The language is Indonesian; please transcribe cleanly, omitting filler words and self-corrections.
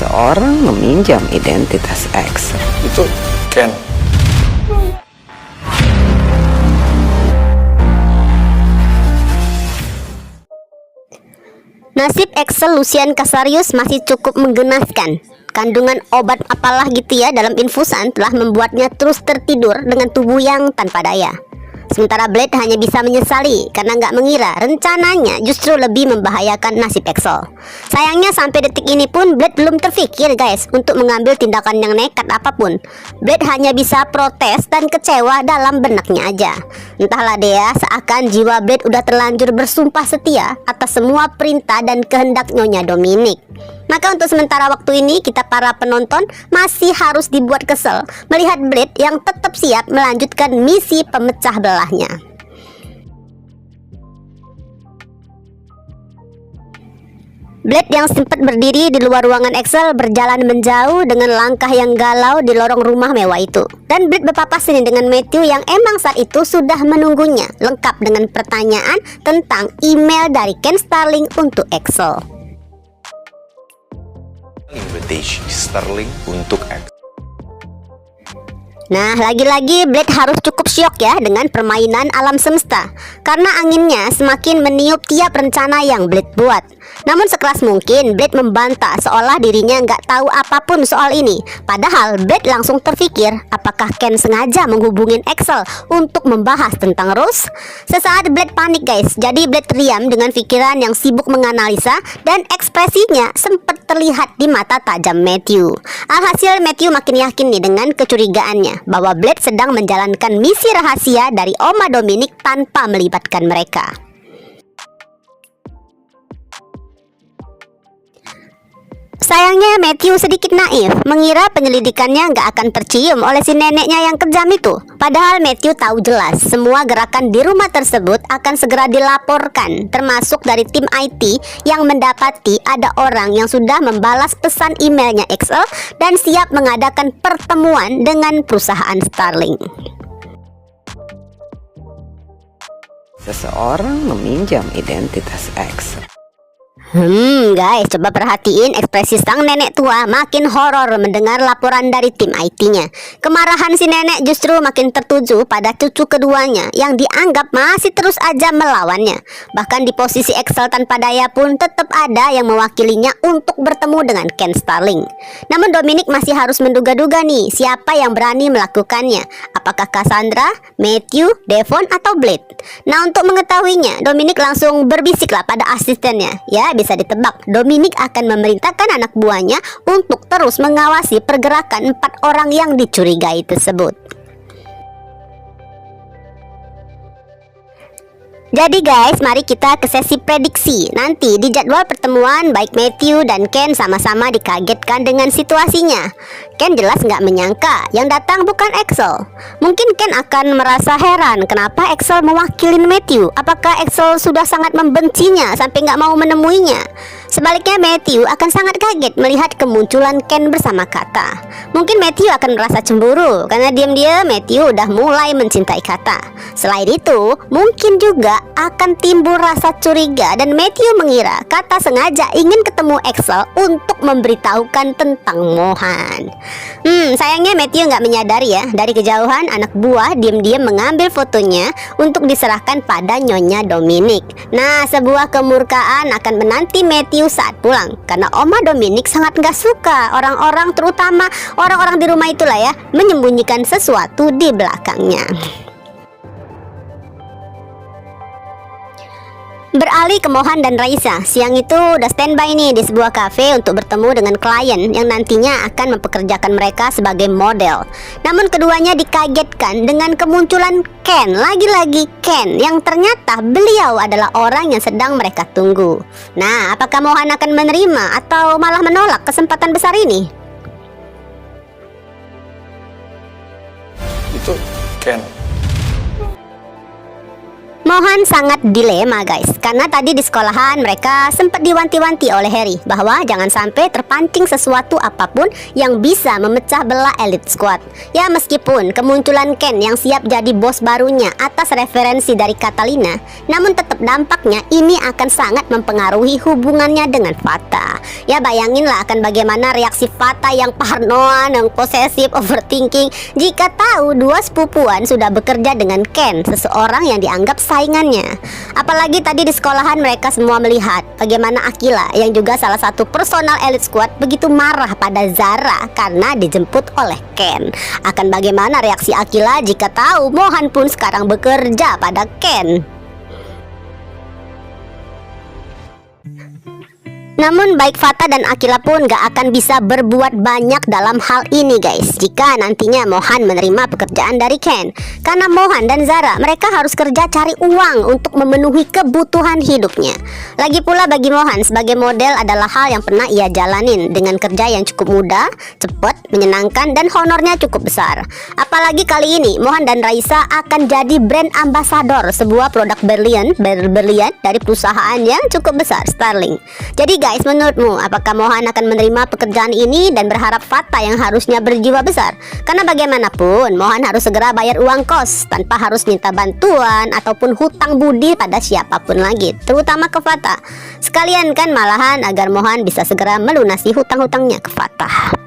Seseorang meminjam identitas X. Itu Ken. Nasib Excel Lucian Casarius masih cukup menggenaskan. Kandungan obat apalah gitu ya dalam infusan telah membuatnya terus tertidur dengan tubuh yang tanpa daya. Sementara Blade hanya bisa menyesali karena nggak mengira rencananya justru lebih membahayakan nasib Excel. Sayangnya sampai detik ini pun Blade belum terfikir guys untuk mengambil tindakan yang nekat apapun. Blade hanya bisa protes dan kecewa dalam benaknya aja. Entahlah deh ya, seakan jiwa Blade udah terlanjur bersumpah setia atas semua perintah dan kehendak Nyonya Dominic. Maka untuk sementara waktu ini kita para penonton masih harus dibuat kesel melihat Blade yang tetap siap melanjutkan misi pemecah belahnya. Blade yang sempat berdiri di luar ruangan Excel berjalan menjauh dengan langkah yang galau di lorong rumah mewah itu. Dan Blade berpapasan dengan Matthew yang emang saat itu sudah menunggunya, lengkap dengan pertanyaan tentang email dari Ken Starling untuk Excel. Invitation Sterling untuk X. Nah, lagi-lagi Blade harus cukup syok ya dengan permainan alam semesta, karena anginnya semakin meniup tiap rencana yang Blade buat. Namun sekeras mungkin Blade membantah seolah dirinya nggak tahu apapun soal ini. Padahal Blade langsung terfikir, apakah Ken sengaja menghubungin Excel untuk membahas tentang Rose? Sesaat Blade panik guys, jadi Blade terdiam dengan pikiran yang sibuk menganalisa dan ekspresinya sempat terlihat di mata tajam Matthew. Alhasil Matthew makin yakin nih dengan kecurigaannya bahwa Blade sedang menjalankan misi rahasia dari Oma Dominic tanpa melibatkan mereka. Sayangnya Matthew sedikit naif, mengira penyelidikannya nggak akan tercium oleh si neneknya yang kejam itu. Padahal Matthew tahu jelas semua gerakan di rumah tersebut akan segera dilaporkan, termasuk dari tim IT yang mendapati ada orang yang sudah membalas pesan emailnya Excel dan siap mengadakan pertemuan dengan perusahaan Starling. Seseorang meminjam identitas X. Guys, coba perhatiin ekspresi sang nenek tua makin horor mendengar laporan dari tim IT-nya. Kemarahan si nenek justru makin tertuju pada cucu keduanya yang dianggap masih terus aja melawannya. Bahkan di posisi Excel tanpa daya pun tetap ada yang mewakilinya untuk bertemu dengan Ken Starling. Namun Dominic masih harus menduga-duga nih siapa yang berani melakukannya. Apakah Cassandra, Matthew, Devon, atau Blade? Nah, untuk mengetahuinya, Dominic langsung berbisiklah pada asistennya. Ya, bisa ditebak, Dominic akan memerintahkan anak buahnya untuk terus mengawasi pergerakan 4 orang yang dicurigai tersebut. Jadi guys, mari kita ke sesi prediksi. Nanti di jadwal pertemuan baik Matthew dan Ken sama-sama dikagetkan dengan situasinya. Ken jelas nggak menyangka yang datang bukan Excel. Mungkin Ken akan merasa heran kenapa Excel mewakilin Matthew. Apakah Excel sudah sangat membencinya sampai nggak mau menemuinya? Sebaliknya Matthew akan sangat kaget melihat kemunculan Ken bersama Kata. Mungkin Matthew akan merasa cemburu karena diam-diam Matthew udah mulai mencintai Kata. Selain itu, mungkin juga akan timbul rasa curiga dan Matthew mengira Kata sengaja ingin ketemu Excel untuk memberitahukan tentang Mohan. Sayangnya Matthew nggak menyadari ya, dari kejauhan anak buah diam-diam mengambil fotonya untuk diserahkan pada Nyonya Dominic. Nah, sebuah kemurkaan akan menanti Matthew saat pulang karena Oma Dominic sangat nggak suka orang-orang, terutama orang-orang di rumah itulah ya, menyembunyikan sesuatu di belakangnya. Beralih ke Mohan dan Raisa, siang itu udah standby nih di sebuah kafe untuk bertemu dengan klien yang nantinya akan mempekerjakan mereka sebagai model. Namun keduanya dikagetkan dengan kemunculan Ken, lagi-lagi Ken, yang ternyata beliau adalah orang yang sedang mereka tunggu. Nah, apakah Mohan akan menerima atau malah menolak kesempatan besar ini? Itu Ken. Mohan sangat dilema guys, karena tadi di sekolahan mereka sempat diwanti-wanti oleh Harry bahwa jangan sampai terpancing sesuatu apapun yang bisa memecah belah Elite Squad. Ya meskipun kemunculan Ken yang siap jadi bos barunya atas referensi dari Catalina, namun tetap dampaknya ini akan sangat mempengaruhi hubungannya dengan Fata. Ya bayanginlah akan bagaimana reaksi Fata yang parnoan, yang posesif, overthinking jika tahu dua sepupuan sudah bekerja dengan Ken, seseorang yang dianggap saingannya. Apalagi tadi di sekolahan mereka semua melihat bagaimana Aquila yang juga salah satu personal Elite Squad begitu marah pada Zara karena dijemput oleh Ken. Akan bagaimana reaksi Aquila jika tahu Mohan pun sekarang bekerja pada Ken. Namun baik Fata dan Aquila pun gak akan bisa berbuat banyak dalam hal ini guys, jika nantinya Mohan menerima pekerjaan dari Ken. Karena Mohan dan Zara mereka harus kerja cari uang untuk memenuhi kebutuhan hidupnya. Lagi pula bagi Mohan sebagai model adalah hal yang pernah ia jalanin dengan kerja yang cukup mudah, cepat, menyenangkan dan honornya cukup besar. Apalagi kali ini Mohan dan Raisa akan jadi brand ambassador sebuah produk berlian dari perusahaan yang cukup besar, Starling. Jadi guys, menurutmu apakah Mohan akan menerima pekerjaan ini dan berharap Fata yang harusnya berjiwa besar? Karena bagaimanapun Mohan harus segera bayar uang kos tanpa harus minta bantuan ataupun hutang budi pada siapapun lagi, terutama ke Fata. Sekalian kan malahan agar Mohan bisa segera melunasi hutang-hutangnya ke Fata.